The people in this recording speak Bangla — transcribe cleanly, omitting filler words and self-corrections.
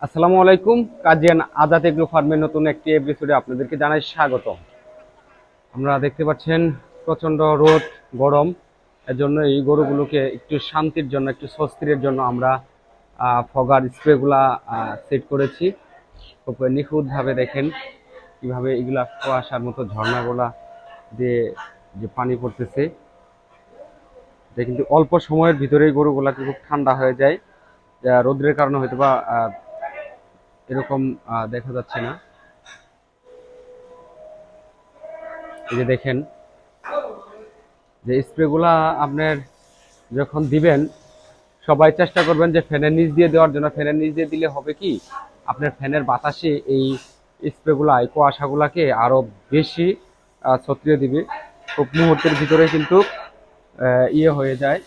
আসসালামু আলাইকুম। কাজিয়ান আজাদ এগ্রো ফার্মের নতুন একটি এপিসোডে আপনাদেরকে জানাই স্বাগত। আমরা দেখতে পাচ্ছেন প্রচন্ড রোদ, গরম। এর জন্য এই গরুগুলোকে একটু শান্তির জন্য, একটু স্বস্তির জন্য আমরা ফগার স্প্রেগুলা সেট করেছি। খুব নিখুঁতভাবে দেখেন কিভাবে এগুলা কুয়াশার মতো ঝর্ণাগুলা দিয়ে যে পানি পড়তেছে, এটা কিন্তু অল্প সময়ের ভিতরেই গরুগুলা খুব ঠান্ডা হয়ে যায়। রোদ্রের কারণে হয়তো বা এরকম দেখা যাচ্ছে না। এই যে দেখেন যে স্প্রেগুলা আপনার যখন দিবেন, সবাই চেষ্টা করবেন যে ফ্যানের নিচ দিয়ে দেওয়ার জন্য। ফ্যানের নিচ দিয়ে দিলে হবে কি, আপনার ফ্যানের বাতাসে এই স্প্রেগুলা, এই কুয়াশাগুলাকে আরো বেশি ছত্রিয়ে দিবে। খুব মুহূর্তের ভিতরে কিন্তু ইয়ে হয়ে যায়,